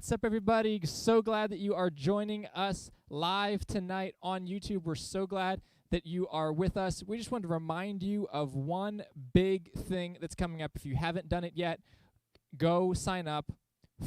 What's up, everybody? So glad that you are joining us live tonight on YouTube. We're so glad that you are with us. We just wanted to remind you of one big thing that's coming up. If you haven't done it yet, go sign up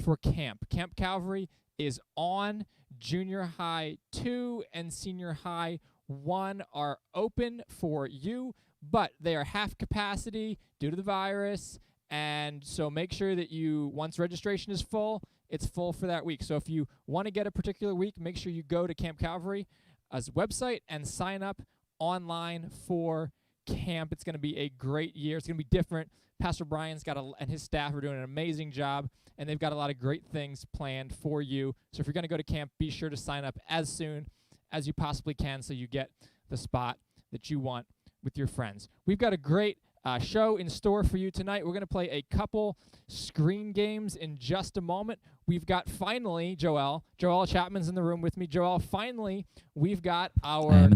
for camp. Camp Calvary is on. Junior High 2 and Senior High 1 are open for you, but they are half capacity due to the virus. And so make sure that once registration is full, it's full for that week. So if you want to get a particular week, make sure you go to Camp Calvary's website and sign up online for camp. It's going to be a great year. It's going to be different. Pastor Brian's and his staff are doing an amazing job, and they've got a lot of great things planned for you. So if you're going to go to camp, be sure to sign up as soon as you possibly can so you get the spot that you want with your friends. We've got a great show in store for you tonight. We're going to play a couple screen games in just a moment. We've got finally, Joel Chapman's in the room with me. Joel, finally, we've got our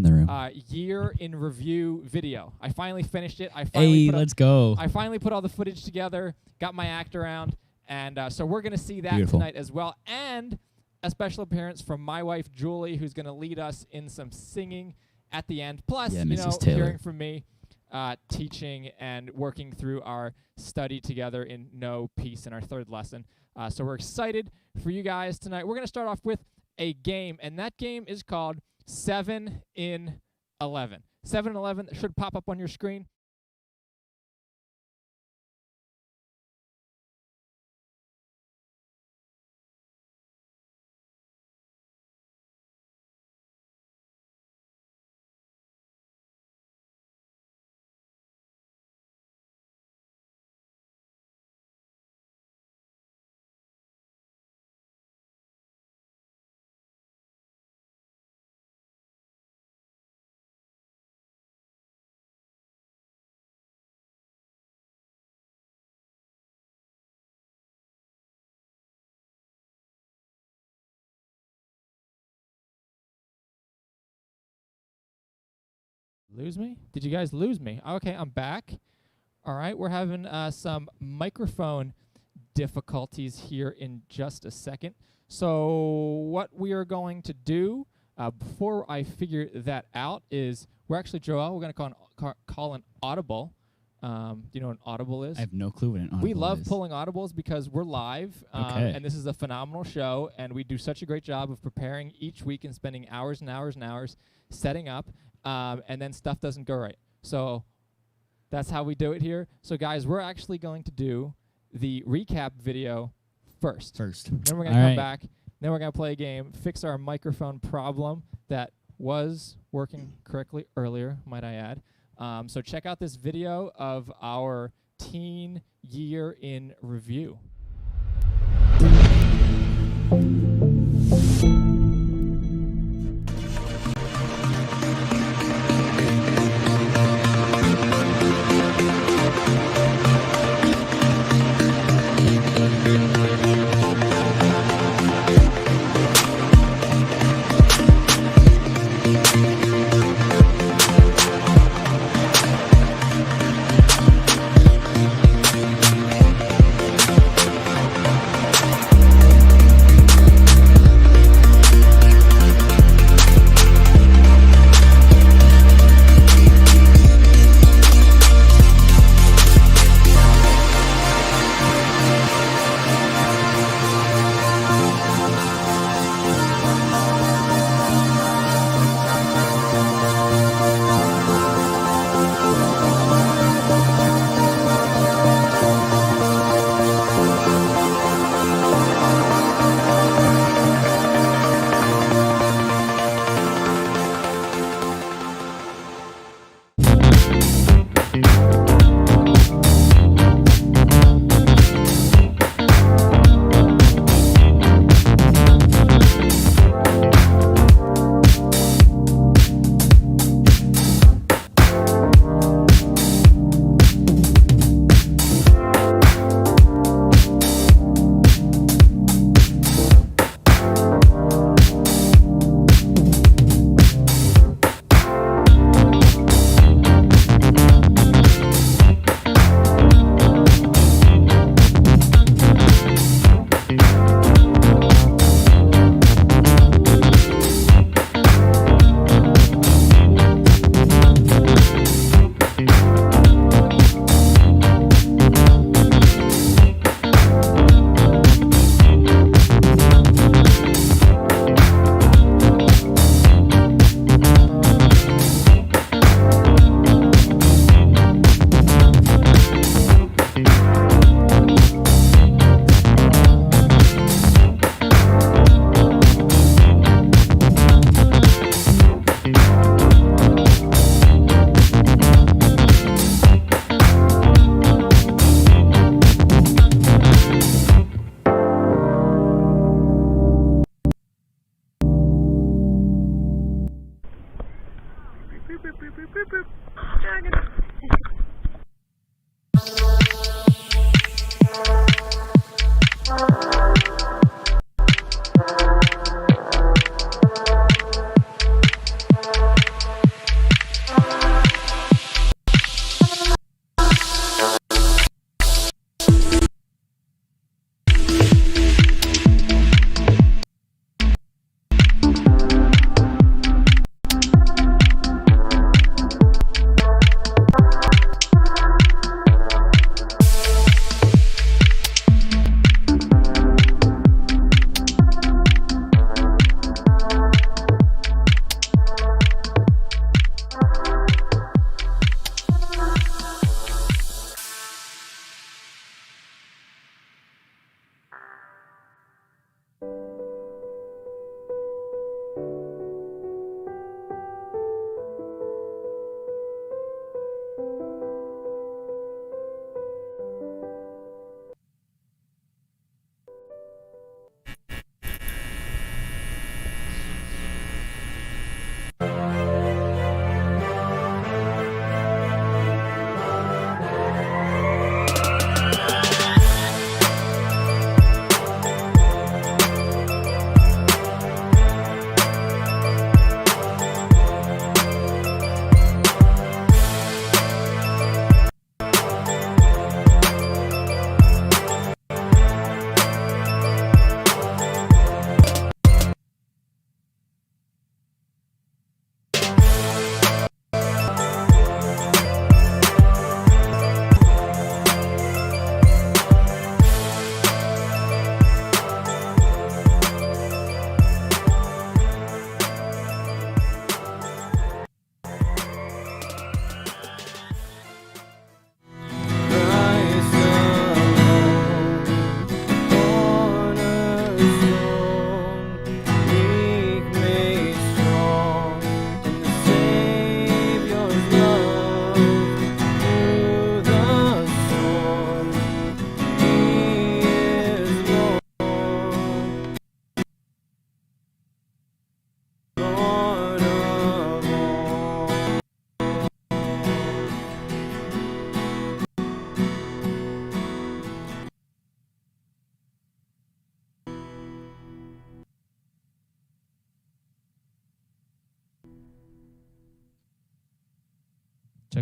year in review video. I finally finished it. Let's go. I finally put all the footage together, got my act around, and so we're going to see that tonight as well. And a special appearance from my wife, Julie, who's going to lead us in some singing at the end. Plus, hearing from me. Teaching and working through our study together in No Peace in our third lesson. So we're excited for you guys tonight. We're going to start off with a game, and that game is called 7 in 11. 7 in 11 should pop up on your screen. Lose me? Did you guys lose me? Okay, I'm back. All right, we're having some microphone difficulties here in just a second. So what we are going to do before I figure that out is we're going to call an audible. Do you know what an audible is? I have no clue what an audible is. We love pulling audibles because we're live, and this is a phenomenal show, and we do such a great job of preparing each week and spending hours and hours and hours setting up. And then stuff doesn't go right. So that's how we do it here. So, guys, we're actually going to do the recap video first. Then we're going to come back. Then we're going to play a game, fix our microphone problem that was working correctly earlier, might I add. So check out this video of our teen year in review.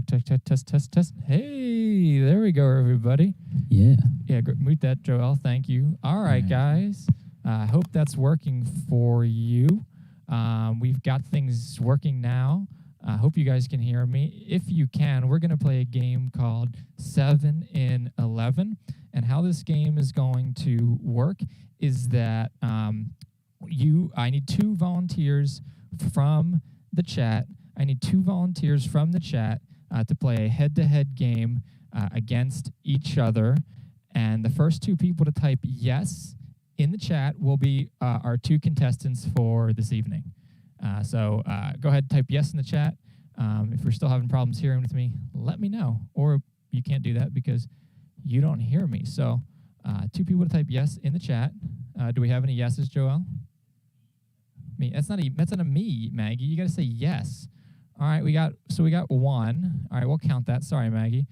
check, test. Hey, there we go, everybody. Yeah. Yeah, mute that, Joel. Thank you. All right, guys. I hope that's working for you. We've got things working now. I hope you guys can hear me. If you can, we're going to play a game called 7 in 11. And how this game is going to work is that I need 2 volunteers from the chat. To play a head-to-head game against each other. And the first 2 people to type yes in the chat will be our 2 contestants for this evening. So go ahead and type yes in the chat. If you're still having problems hearing with me, let me know. Or you can't do that because you don't hear me. So 2 people to type yes in the chat. Do we have any yeses, Joel? Me. That's not a me, Maggie. You got to say yes. All right, we got 1. All right, we'll count that. Sorry, Maggie.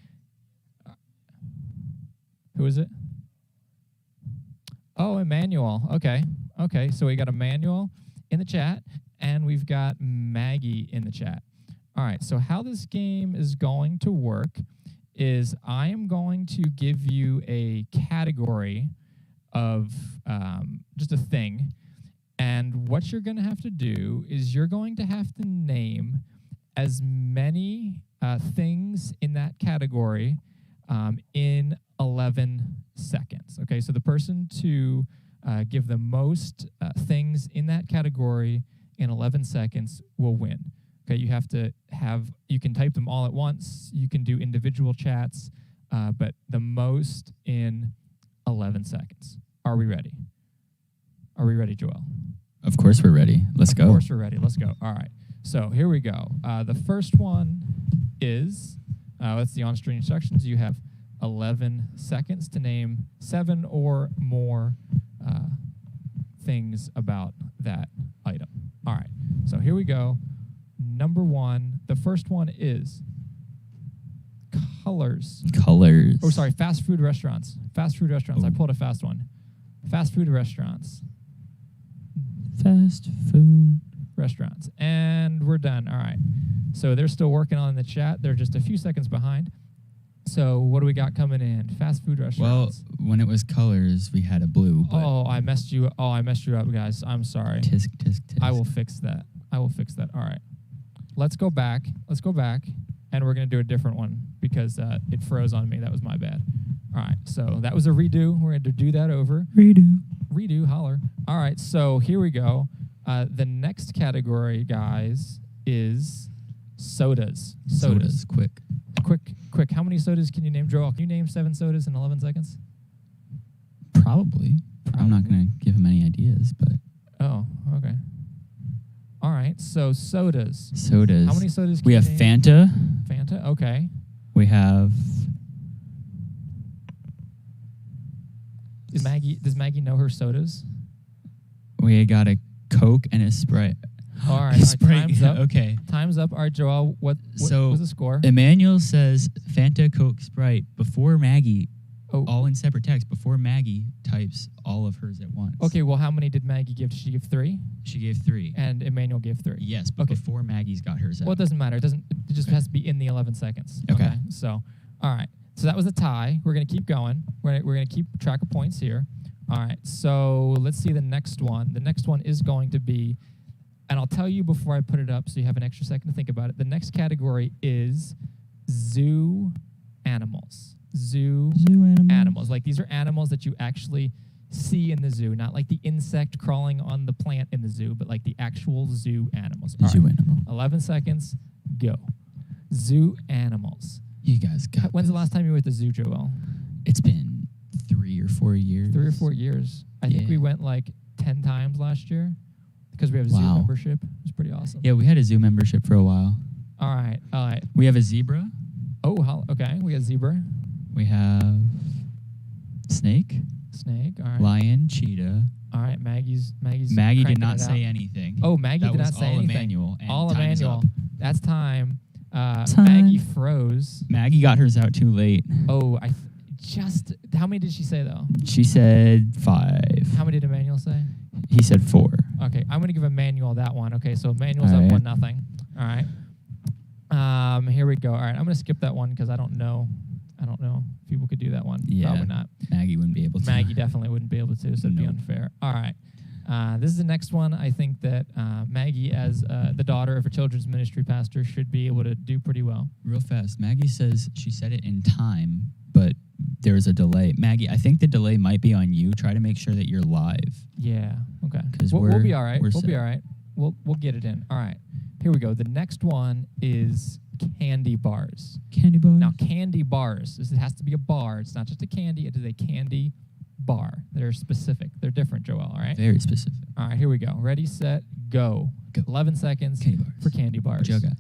Who is it? Oh, Emmanuel. Okay, so we got Emmanuel in the chat, and we've got Maggie in the chat. All right, so how this game is going to work is I am going to give you a category of just a thing, and what you're going to have to do is you're going to have to name as many things in that category in 11 seconds. Okay, so the person to give the most things in that category in 11 seconds will win. Okay, you can type them all at once. You can do individual chats, but the most in 11 seconds. Are we ready? Are we ready, Joel? Of course we're ready. Let's go. Of course we're ready. Let's go. All right. So here we go. The first one is, that's the on-screen instructions. You have 11 seconds to name 7 or more things about that item. All right. So here we go. Number 1. The first one is colors. Colors. Oh, sorry. Fast food restaurants. Fast food restaurants. I pulled a fast one. Fast food restaurants. Fast food restaurants. And we're done. All right. So they're still working on the chat. They're just a few seconds behind. So what do we got coming in? Fast food restaurants. Well, when it was colors, we had a blue. Oh, I messed you up, guys. I'm sorry. Tisk, tisk, tisk. I will fix that. All right. Let's go back. And we're going to do a different one because it froze on me. That was my bad. All right. So that was a redo. We're going to do that over. Redo, holler. All right. So here we go. The next category, guys, is sodas. Sodas. Quick. How many sodas can you name, Joel? Can you name 7 sodas in 11 seconds? Probably. I'm not going to give him any ideas, but. Oh, okay. All right. So sodas. Sodas. How many sodas can we you have name? Fanta. Okay. We have. Does Maggie know her sodas? We got a Coke and a Sprite. All right, time's up. Okay. Time's up. All right, Joel, what was the score? Emmanuel says Fanta, Coke, Sprite before Maggie, all in separate text, before Maggie types all of hers at once. Okay, well, how many did Maggie give? Did she give 3? She gave 3. And Emmanuel gave 3. Yes, but before Maggie's got hers out. Well, it doesn't matter. It just has to be in the 11 seconds. Okay. So, all right. So that was a tie. We're going to keep going. We're going to keep track of points here. All right. So let's see the next one. The next one is going to be, and I'll tell you before I put it up so you have an extra second to think about it. The next category is zoo animals. Zoo animals. Like these are animals that you actually see in the zoo, not like the insect crawling on the plant in the zoo, but like the actual zoo animals. Zoo animal. 11 seconds, go. Zoo animals. You guys got When's the last time you were at the zoo, Joel? It's been 3 or 4 years. 3 or 4 years. I think we went like 10 times last year because we have a zoo membership. It was pretty awesome. Yeah, we had a zoo membership for a while. All right. We have a zebra. Oh, okay. We got zebra. We have snake. All right. Lion, cheetah. All right. Maggie did not say anything. Oh, Maggie did not say anything. Emmanuel. All Emmanuel. That's time. Maggie froze. Maggie got hers out too late. Oh, how many did she say though? She said 5. How many did Emmanuel say? He said 4. Okay, I'm gonna give Emmanuel that one. Okay, so Emmanuel's up 1-0. All right. Here we go. All right, I'm gonna skip that one because I don't know if people could do that one. Yeah. Probably not. Maggie wouldn't be able to. Maggie definitely wouldn't be able to, so it'd be Nope. unfair. All right. This is the next one. I think that Maggie, as the daughter of a children's ministry pastor, should be able to do pretty well. Real fast. Maggie says she said it in time, but there was a delay. Maggie, I think the delay might be on you. Try to make sure that you're live. Yeah. Okay. 'Cause We'll be all right. we're We'll be set. all right. We'll get it in. All right. Here we go. The next one is candy bars. Candy bar. Now, candy bars. It has to be a bar. It's not just a candy. It is a candy bar. They're specific. They're different, Joel. All right. Very specific. All right. Here we go. Ready, set, go. Go. 11 seconds Candy bars. for candy bars. What you got?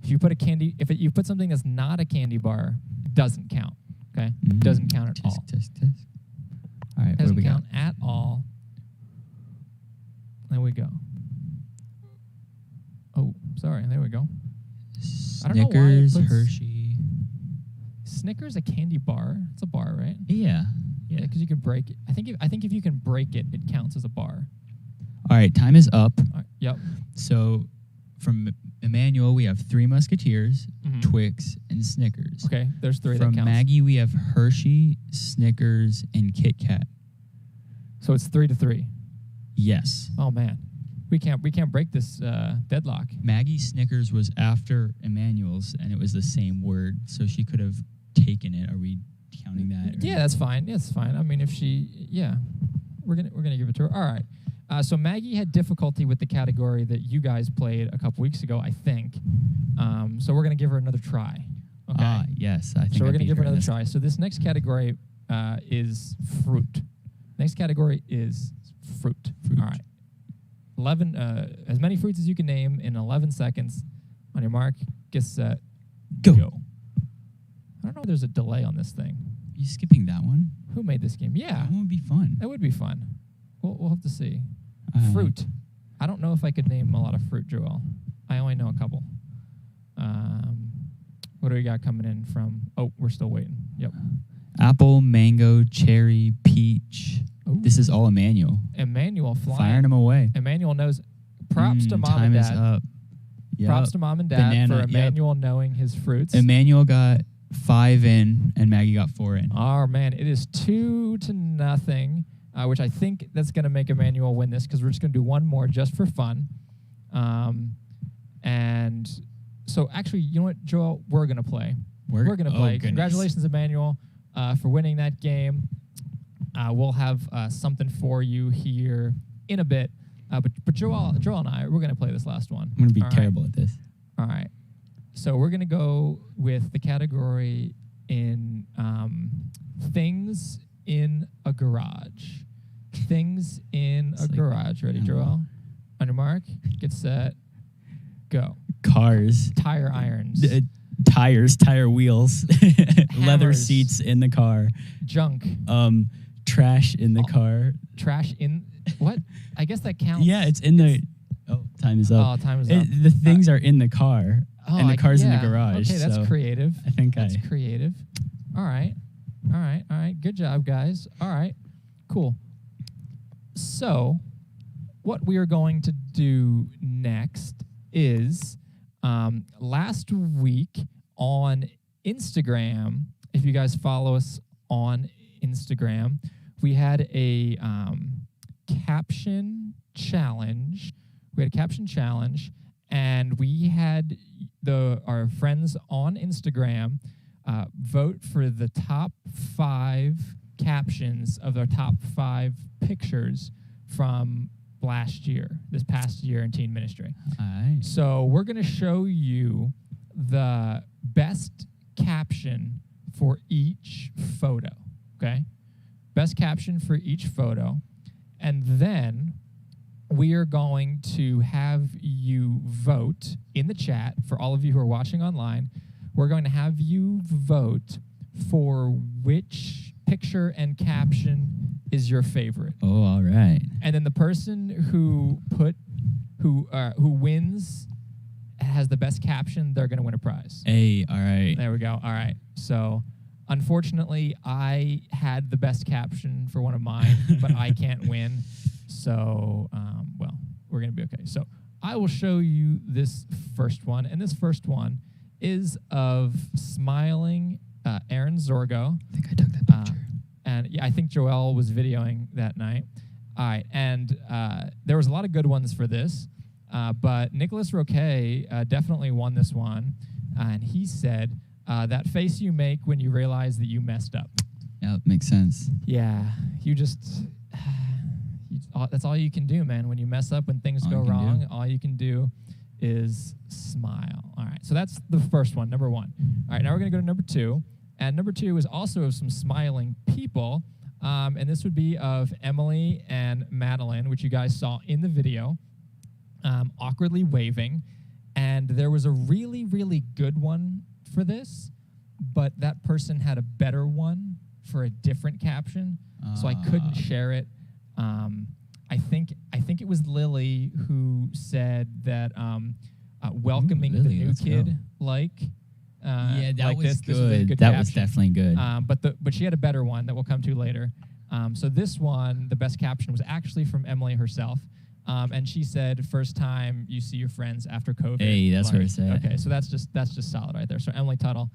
If you put a candy, you put something that's not a candy bar, it doesn't count. Okay. Mm. Doesn't count at all. Test. All right. What do Doesn't we got? count at all. There we go. Oh, sorry. There we go. I don't know why it Snickers, puts- Hershey. Snickers, a candy bar. It's a bar, right? Yeah. Yeah, because you can break it. I think if you can break it, it counts as a bar. All right. Time is up. All right, yep. So from Emmanuel, we have 3 Musketeers, Mhm. Twix, and Snickers. Okay, there's 3 From that counts. Maggie, we have Hershey, Snickers, and Kit Kat. So it's 3-3. Yes. Oh man, we can't break this deadlock. Maggie's Snickers was after Emmanuel's, and it was the same word, so she could have taken it. Are we counting that? or- Yeah, that's fine. Yeah, that's fine. I mean, if we're gonna give it to her. All right. So Maggie had difficulty with the category that you guys played a couple weeks ago, I think. So we're gonna give her another try. Okay. Ah, yes. I think So we're I gonna beat give her in another this. try. So this next category is fruit. Next category is fruit. Fruit. All right. 11. As many fruits as you can name in 11 seconds. On your mark, get set, Go. I don't know if there's a delay on this thing. Are you skipping that one? Who made this game? Yeah, That one would be fun. that would be fun. We'll have to see. Uh, Fruit. I don't know if I could name a lot of fruit, Joel. I only know a couple. What do we got coming in from? Oh, we're still waiting. Yep. Apple, mango, cherry, peach. Ooh. This is all Emmanuel. Emmanuel flying. Firing them away. Emmanuel knows. Props to mom time and is dad. up. Props to mom and dad Banana, for yep. Emmanuel knowing his fruits. Emmanuel got 5 in, and Maggie got 4 in. Oh man, it is 2-0, which I think that's going to make Emmanuel win this because we're just going to do one more just for fun. And so actually, you know what, Joel? We're going to play. We're going to play. goodness. Congratulations, Emmanuel, for winning that game. We'll have something for you here in a bit. But Joel and I, we're going to play this last one. I'm going to be All right? terrible at this. All right. So we're going to go with the category in things in a garage. Things in It's a like- garage. Ready, I don't know. Joel? On your mark, get set, go. Cars. Tire irons, Tires, tire wheels, leather Hammers. seats in the car, junk, trash in the Oh. car. trash in what? I guess that counts. Yeah, it's in the. Oh, time is up. Oh, time is up. The things are in the car, Oh, and the car's in the yeah. garage. Okay, that's so creative. I think That's creative. All right. Good job, guys. All right. Cool. So, what we are going to do next is last week on Instagram, if you guys follow us on Instagram, we had a caption challenge. And we had our friends on Instagram vote for the top 5 captions of their top 5 pictures from this past year in teen ministry. Aye. So we're going to show you the best caption for each photo, okay? Best caption for each photo. And then we are going to have you vote in the chat for all of you who are watching online. We're going to have you vote for which picture and caption is your favorite. Oh, all right. And then the person who wins has the best caption, they're going to win a prize. Hey, all right. There we go. All right. So, unfortunately, I had the best caption for one of mine, but I can't win. So, well, we're going to be okay. So, I will show you this first one. And this first one is of smiling Aaron Zorgo. I think I took that picture. And yeah, I think Joel was videoing that night. All right, and there was a lot of good ones for this, but Nicholas Roquet definitely won this one, and he said, that face you make when you realize that you messed up. Yeah, makes sense. Yeah, you just, that's all you can do, man. When you mess up, when things go wrong, all you can do is smile. All right, so that's the first one, number one. All right, now we're going to go to number two, and number two is also of some smiling people. And this would be of Emily and Madeline, which you guys saw in the video, awkwardly waving. And there was a really, really good one for this, but that person had a better one for a different caption, so I couldn't share it. I think it was Lily who said that welcoming the new kid, yeah, that like was this was a good that caption. was definitely good. But she had a better one that we'll come to later. So this one, the best caption was actually from Emily herself. And she said, "First time you see your friends after COVID." Hey, that's what I said. Okay, so that's just solid right there. So Emily Tuttle,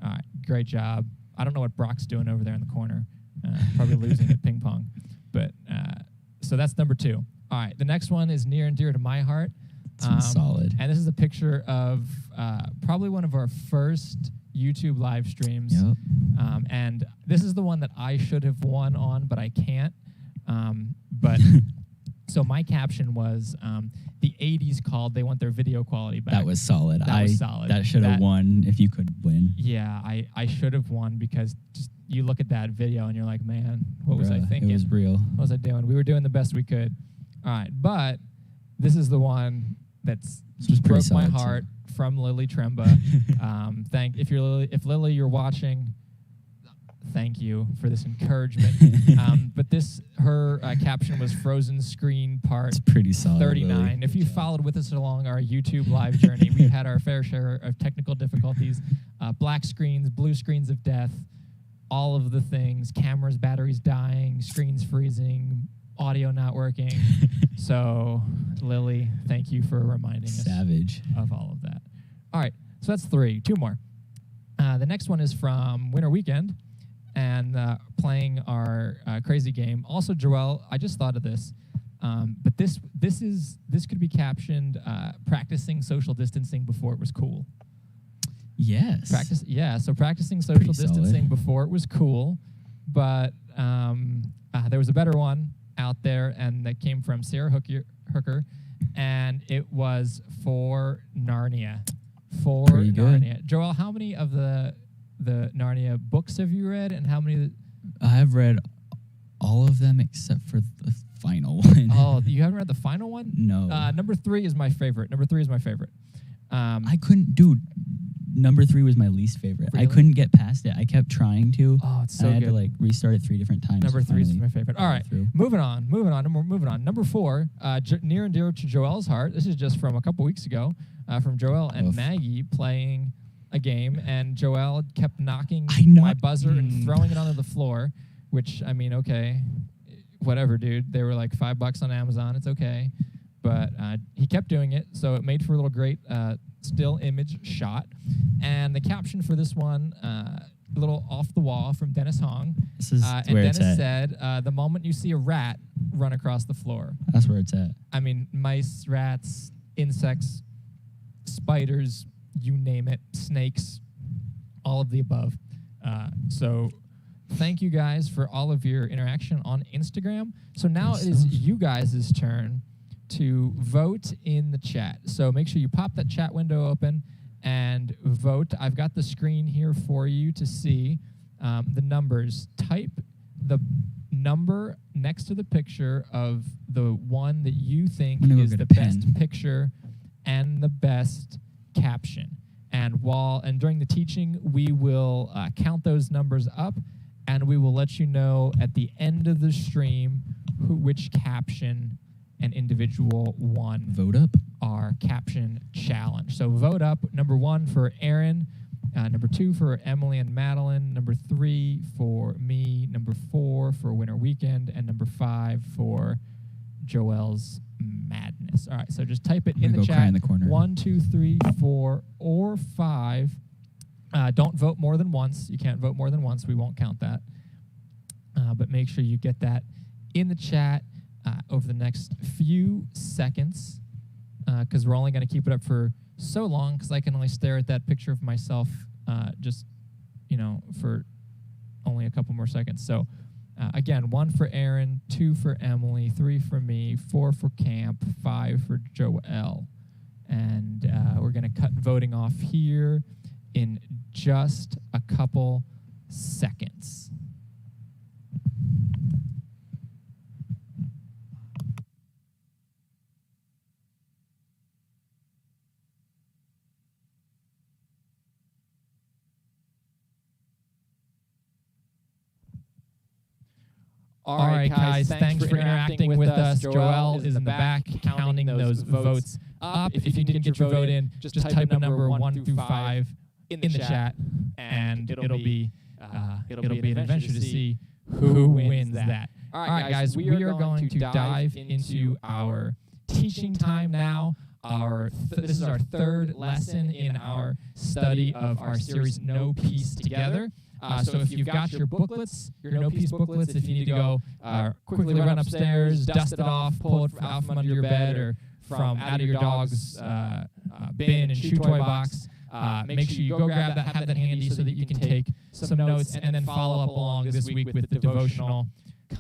all right, great job. I don't know what Brock's doing over there in the corner, probably losing at ping pong. But so that's number two. All right, the next one is near and dear to my heart. Solid. And this is a picture of probably one of our first YouTube live streams. Yep. And this is the one that I should have won on, but I can't. But so my caption was, the 80s called, they want their video quality back. That was solid. That was solid. That should have won if you could win. Yeah, I should have won because just you look at that video and you're like, man, what was I thinking? It was real. What was I doing? We were doing the best we could. All right, but this is the one that's just broke my heart from Lily Tremba. If Lily you're watching, thank you for this encouragement. But her caption was Frozen Screen Part it's pretty solid, 39. Lily. If you followed with us along our YouTube live journey, we've had our fair share of technical difficulties, black screens, blue screens of death, all of the things, cameras, batteries dying, screens freezing, audio not working. So, Lily, thank you for reminding us of all of that. All right, so that's three. Two more. The next one is from Winter Weekend and playing our crazy game. Also, Joel, I just thought of this, but this could be captioned practicing social distancing before it was cool. Yes. So practicing social distancing before it was cool, but there was a better one out there, and that came from Sarah Hooker, and it was for Narnia. Pretty Narnia. Good. Joel, how many of the Narnia books have you read, and how many? I've read all of them except for the final one. Oh, you haven't read the final one? No. Number 3 is my favorite. I couldn't, dude. Number 3 was my least favorite. Really? I couldn't get past it. I kept trying to. Oh, it's so I had good. to restart it 3 different times. Number 3 is my favorite. All right, moving on. Number 4, near and dear to Joel's heart. This is just from a couple weeks ago, from Joel and Maggie playing a game, and Joel kept knocking my buzzer and throwing it onto the floor, which, I mean, okay, whatever, dude. They were like $5 on Amazon. It's okay. But he kept doing it, so it made for a little great still image shot. And the caption for this one, a little off the wall from Dennis Hong. This is and where Dennis it's at. said, the moment you see a rat run across the floor. That's where it's at. I mean, mice, rats, insects, spiders, you name it, snakes, all of the above. So thank you guys for all of your interaction on Instagram. So now it is you guys' turn to vote in the chat. So make sure you pop that chat window open and vote. I've got the screen here for you to see the numbers. Type the number next to the picture of the one that you think is the best picture and the best caption. And during the teaching, we will count those numbers up, and we will let you know at the end of the stream which caption an individual won. Vote up. Our caption challenge. So vote up. Number 1 for Aaron. Number 2 for Emily and Madeline. Number 3 for me. Number 4 for Winter Weekend. And number 5 for Joel's madness. All right, so just type it I'm in the gonna go cry chat. in the corner. 1, 2, 3, 4, or 5. Don't vote more than once. You can't vote more than once. We won't count that. But make sure you get that in the chat over the next few seconds, because we're only going to keep it up for so long, because I can only stare at that picture of myself just, for only a couple more seconds. So again, 1 for Aaron, 2 for Emily, 3 for me, 4 for Camp, 5 for Joel. And we're going to cut voting off here in just a couple seconds. All right, guys, thanks for interacting with us. Joel is in the back counting those votes up. If you didn't get your vote in, just type a number 1 through 5 in the chat, and it'll be an adventure to see who wins that. All right, guys, we are going to dive into our teaching time now. This is our third lesson in our study of our series, No Peace Together. So if you've got your booklets, your No Peace booklets, if you need to go quickly run upstairs, dust it off, pull it out from under your bed or from out of your dog's bin and chew toy box, make sure you go grab that, have that handy so that you can take some notes and then follow up along this week with the devotional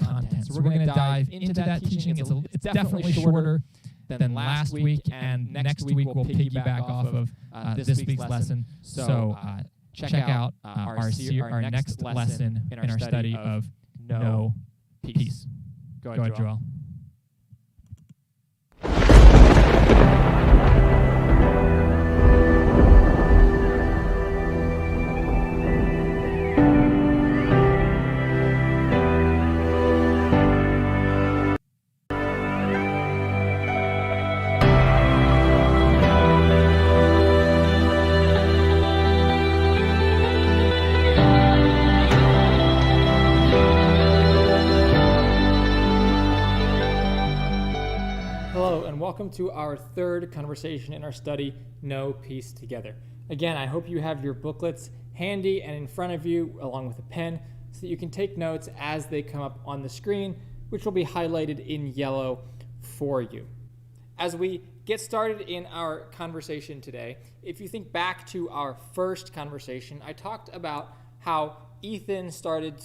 content. So we're going to dive into that teaching. It's definitely shorter than last week, and next week we'll piggyback off of this week's lesson. So check out our next lesson in our study of No Peace. Go ahead, Joel. Welcome to our third conversation in our study, No Peace Together. Again, I hope you have your booklets handy and in front of you, along with a pen, so that you can take notes as they come up on the screen, which will be highlighted in yellow for you. As we get started in our conversation today, if you think back to our first conversation, I talked about how Ethan has started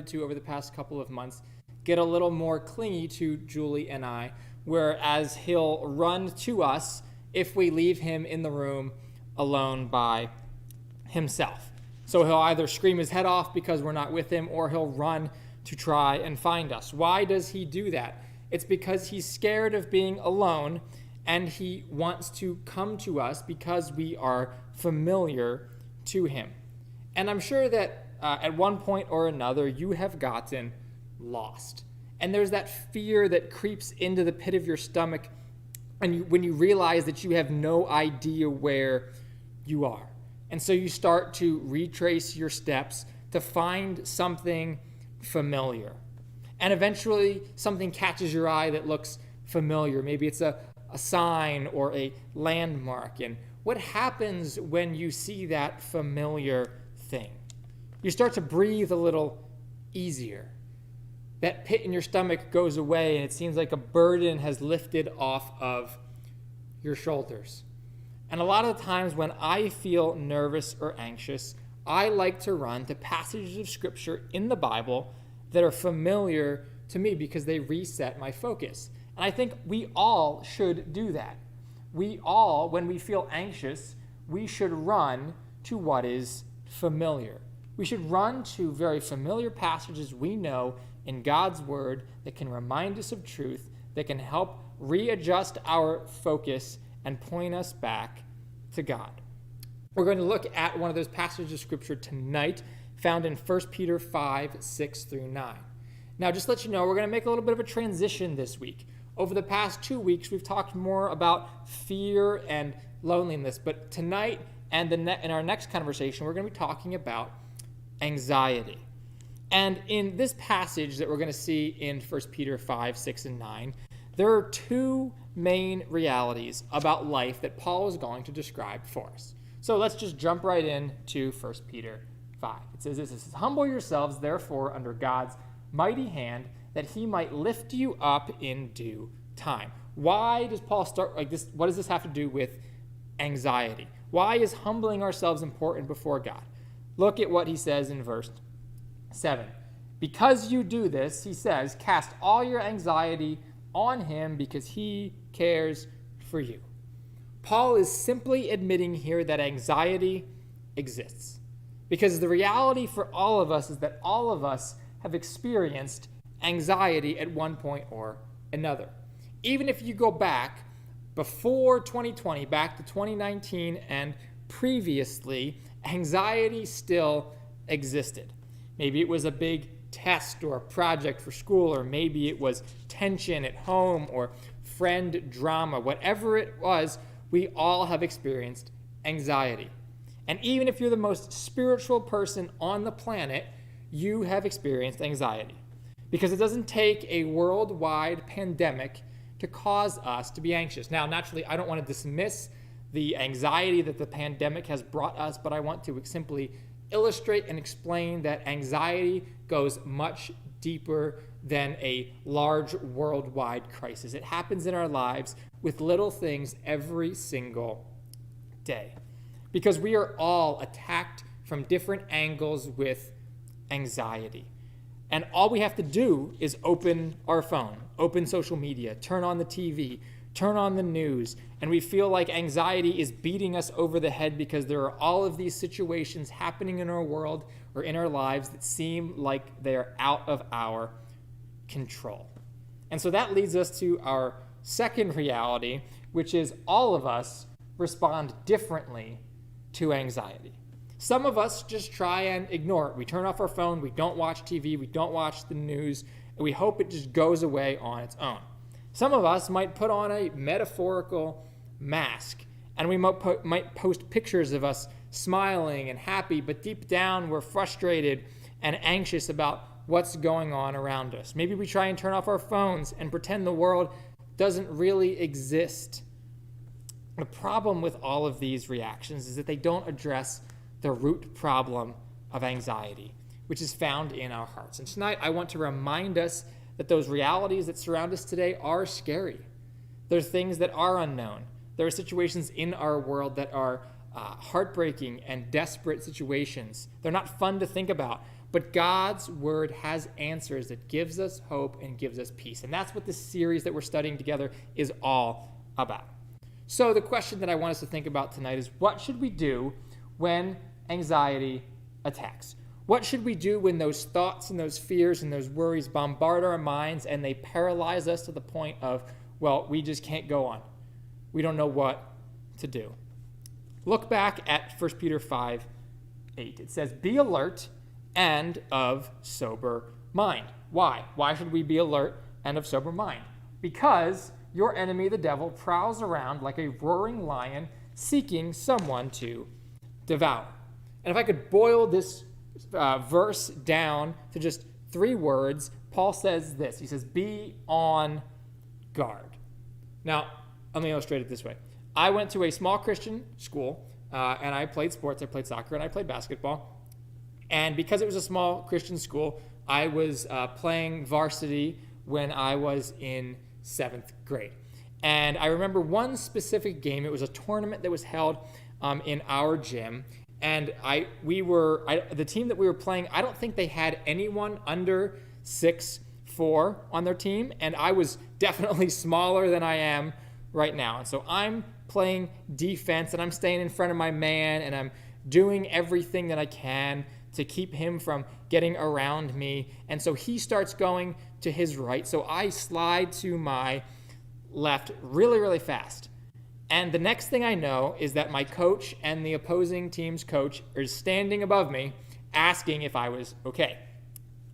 to, over the past couple of months, get a little more clingy to Julie and I, whereas he'll run to us if we leave him in the room alone by himself. So he'll either scream his head off because we're not with him, or he'll run to try and find us. Why does he do that? It's because he's scared of being alone, and he wants to come to us because we are familiar to him. And I'm sure that at one point or another, you have gotten lost. And there's that fear that creeps into the pit of your stomach and when you realize that you have no idea where you are. And so you start to retrace your steps to find something familiar. And eventually something catches your eye that looks familiar. Maybe it's a sign or a landmark. And what happens when you see that familiar thing? You start to breathe a little easier. That pit in your stomach goes away, and it seems like a burden has lifted off of your shoulders. And a lot of the times when I feel nervous or anxious, I like to run to passages of Scripture in the Bible that are familiar to me because they reset my focus. And I think we all should do that. We all, when we feel anxious, we should run to what is familiar. We should run to very familiar passages we know in God's Word that can remind us of truth, that can help readjust our focus and point us back to God. We're going to look at one of those passages of Scripture tonight, found in 1 Peter 5, 6 through 9. Now, just to let you know, we're going to make a little bit of a transition this week. Over the past 2 weeks, we've talked more about fear and loneliness, but tonight and in our next conversation, we're going to be talking about anxiety. And in this passage that we're going to see in 1 Peter 5, 6, and 9, There are two main realities about life that Paul is going to describe for us. So let's just jump right in to 1 Peter 5. It says this, it says, humble yourselves, therefore, under God's mighty hand, that he might lift you up in due time. Why does Paul start like this? What does this have to do with anxiety? Why is humbling ourselves important before God? Look at what he says in verse 7. Because you do this, he says, cast all your anxiety on him because he cares for you. Paul is simply admitting here that anxiety exists. Because the reality for all of us is that all of us have experienced anxiety at one point or another. Even if you go back before 2020, back to 2019 and previously, anxiety still existed. Maybe it was a big test or a project for school, or maybe it was tension at home or friend drama. Whatever it was, we all have experienced anxiety. And even if you're the most spiritual person on the planet, you have experienced anxiety. Because it doesn't take a worldwide pandemic to cause us to be anxious. Now, naturally, I don't want to dismiss the anxiety that the pandemic has brought us, but I want to simply illustrate and explain that anxiety goes much deeper than a large worldwide crisis. It happens in our lives with little things every single day. Because we are all attacked from different angles with anxiety. And all we have to do is open our phone, open social media, turn on the TV, turn on the news, and we feel like anxiety is beating us over the head because there are all of these situations happening in our world or in our lives that seem like they're out of our control. And so that leads us to our second reality, which is all of us respond differently to anxiety. Some of us just try and ignore it. We turn off our phone, we don't watch TV, we don't watch the news, and we hope it just goes away on its own. Some of us might put on a metaphorical mask, and we might post pictures of us smiling and happy, but deep down we're frustrated and anxious about what's going on around us. Maybe we try and turn off our phones and pretend the world doesn't really exist. The problem with all of these reactions is that they don't address the root problem of anxiety, which is found in our hearts. And tonight I want to remind us that those realities that surround us today are scary. There are things that are unknown. There are situations in our world that are heartbreaking and desperate situations. They're not fun to think about, but God's word has answers that gives us hope and gives us peace. And that's what this series that we're studying together is all about. So the question that I want us to think about tonight is, what should we do when anxiety attacks? What should we do when those thoughts and those fears and those worries bombard our minds and they paralyze us to the point of, well, we just can't go on. We don't know what to do. Look back at 1 Peter 5:8. It says, be alert and of sober mind. Why? Why should we be alert and of sober mind? Because your enemy, the devil, prowls around like a roaring lion seeking someone to devour. And if I could boil this verse down to just 3 words, Paul says this. He says, be on guard. Now, let me illustrate it this way. I went to a small Christian school, and I played sports. I played soccer, and I played basketball. And because it was a small Christian school, I was playing varsity when I was in 7th grade. And I remember one specific game. It was a tournament that was held in our gym. And the team that we were playing, I don't think they had anyone under 6'4" on their team. And I was definitely smaller than I am right now. And so I'm playing defense, and I'm staying in front of my man, and I'm doing everything that I can to keep him from getting around me. And so he starts going to his right. So I slide to my left really, really fast. And the next thing I know is that my coach and the opposing team's coach are standing above me asking if I was okay.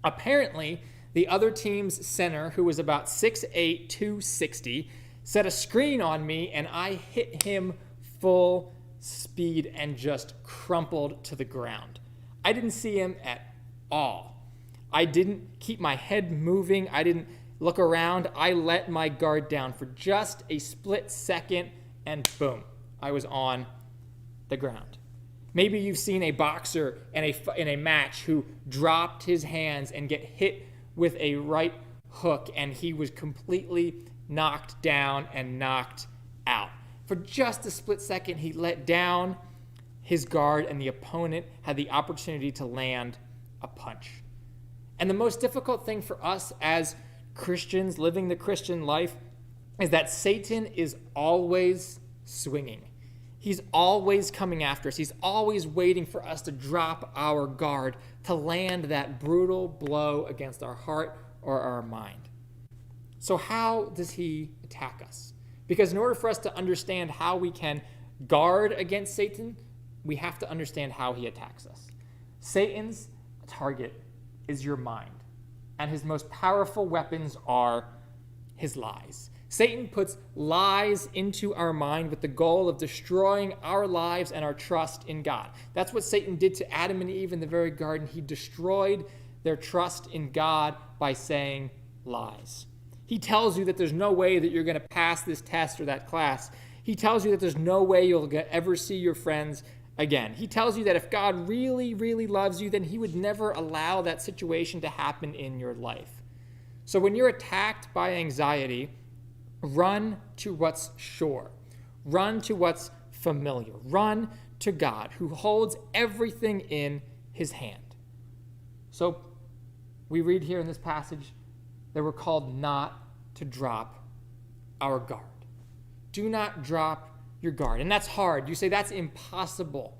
Apparently, the other team's center, who was about 6'8", 260, set a screen on me, and I hit him full speed and just crumpled to the ground. I didn't see him at all. I didn't keep my head moving. I didn't look around, I let my guard down for just a split second, and boom, I was on the ground. Maybe you've seen a boxer in a match who dropped his hands and get hit with a right hook, and he was completely knocked down and knocked out. For just a split second, he let down his guard, and the opponent had the opportunity to land a punch. And the most difficult thing for us as Christians living the Christian life is that Satan is always swinging. He's always coming after us. He's always waiting for us to drop our guard, to land that brutal blow against our heart or our mind. So how does he attack us? Because in order for us to understand how we can guard against Satan, we have to understand how he attacks us. Satan's target is your mind, and his most powerful weapons are his lies. Satan puts lies into our mind with the goal of destroying our lives and our trust in God. That's what Satan did to Adam and Eve in the very garden. He destroyed their trust in God by saying lies. He tells you that there's no way that you're going to pass this test or that class. He tells you that there's no way you'll ever see your friends again. He tells you that if God really, really loves you, then he would never allow that situation to happen in your life. So when you're attacked by anxiety, run to what's sure. Run to what's familiar. Run to God, who holds everything in his hand. So we read here in this passage that we're called not to drop our guard. Do not drop your guard. And that's hard. You say, that's impossible.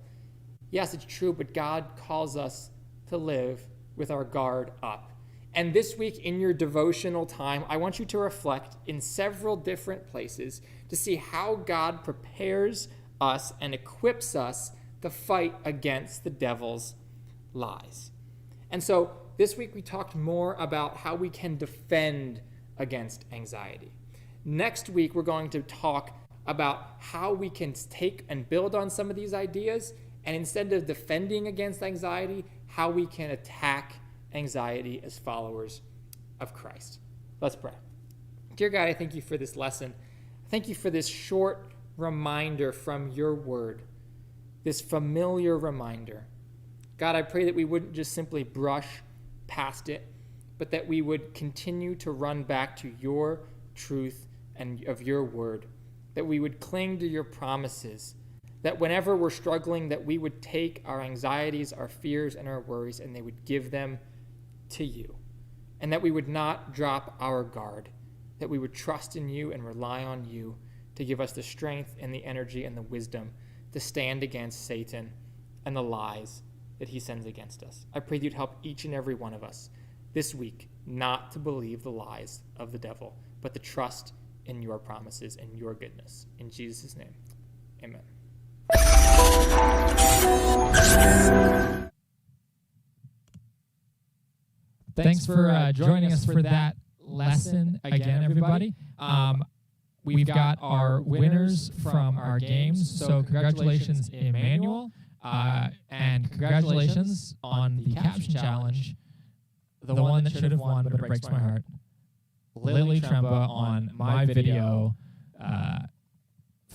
Yes, it's true, but God calls us to live with our guard up. And this week in your devotional time, I want you to reflect in several different places to see how God prepares us and equips us to fight against the devil's lies. And so this week we talked more about how we can defend against anxiety. Next week we're going to talk about how we can take and build on some of these ideas, and instead of defending against anxiety, how we can attack anxiety as followers of Christ. Let's pray. Dear God, I thank you for this lesson. Thank you for this short reminder from your word, this familiar reminder. God, I pray that we wouldn't just simply brush past it, but that we would continue to run back to your truth and of your word, that we would cling to your promises, that whenever we're struggling, that we would take our anxieties, our fears, and our worries, and they would give them to you, and that we would not drop our guard, that we would trust in you and rely on you to give us the strength and the energy and the wisdom to stand against Satan and the lies that he sends against us. I pray that you'd help each and every one of us this week not to believe the lies of the devil, but to trust in your promises and your goodness. In Jesus' name, amen. Thanks for joining us for that lesson again, everybody. We've got our winners from our games. So congratulations, Emmanuel, and congratulations on the caption challenge, the one that should have won, but it breaks my heart. Lily Tremba on my video,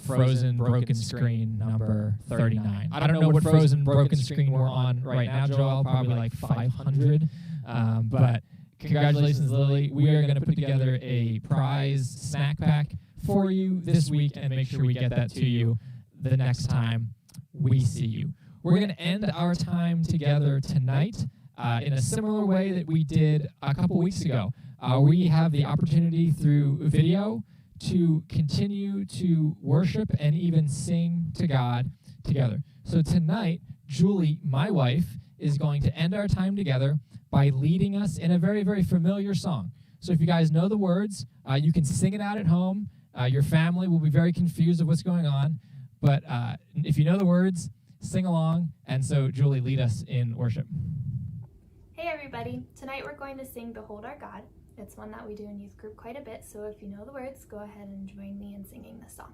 Frozen Broken Screen number 39. I don't know what Frozen Broken Screen we're on right now, Joel, probably like 500. But congratulations, Lily. We are going to put together a prize snack pack for you this week and make sure we get that to you the next time we see you. We're going to end our time together tonight in a similar way that we did a couple weeks ago. We have the opportunity through video to continue to worship and even sing to God together. So tonight, Julie, my wife, is going to end our time together by leading us in a very, very familiar song. So if you guys know the words, you can sing it out at home. Your family will be very confused of what's going on. But if you know the words, sing along. And so, Julie, lead us in worship. Hey, everybody. Tonight we're going to sing Behold Our God. It's one that we do in youth group quite a bit. So if you know the words, go ahead and join me in singing this song.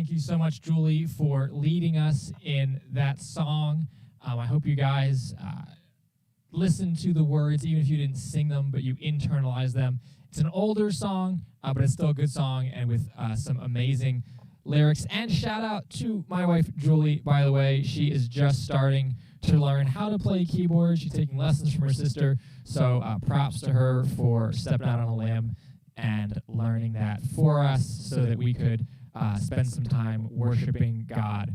Thank you so much, Julie, for leading us in that song. I hope you guys listen to the words, even if you didn't sing them, but you internalize them. It's an older song, but it's still a good song, and with some amazing lyrics. And shout out to my wife, Julie, by the way. She is just starting to learn how to play keyboard. She's taking lessons from her sister, so props to her for stepping out on a limb and learning that for us so that we could spend some time worshiping God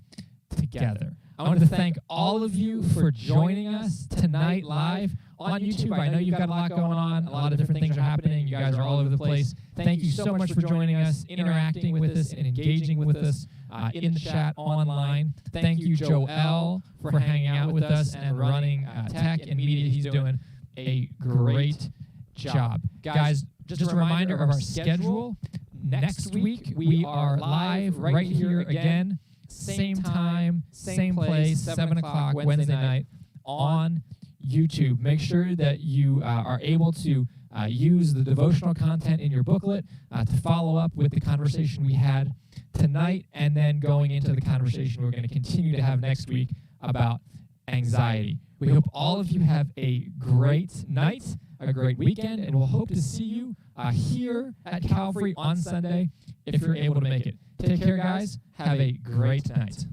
together. I wanted to thank all of you for joining us tonight live on YouTube. I know you've got a lot going on. A lot of different things are happening. You guys are all over the place. Thank you so much for joining us, interacting with us, and engaging with us in the chat online. Thank you, Joel, for hanging out with us and running tech and media. He's doing a great job. Guys, just a reminder of our schedule. Next week, we are live right here again. Same time, same place, 7 o'clock Wednesday night on YouTube. Make sure that you are able to use the devotional content in your booklet to follow up with the conversation we had tonight, and then going into the conversation we're going to continue to have next week about anxiety. We hope all of you have a great night, a great weekend, and we'll hope to see you here at Calvary on Sunday if you're able to make it. Take care, guys. Have a great night.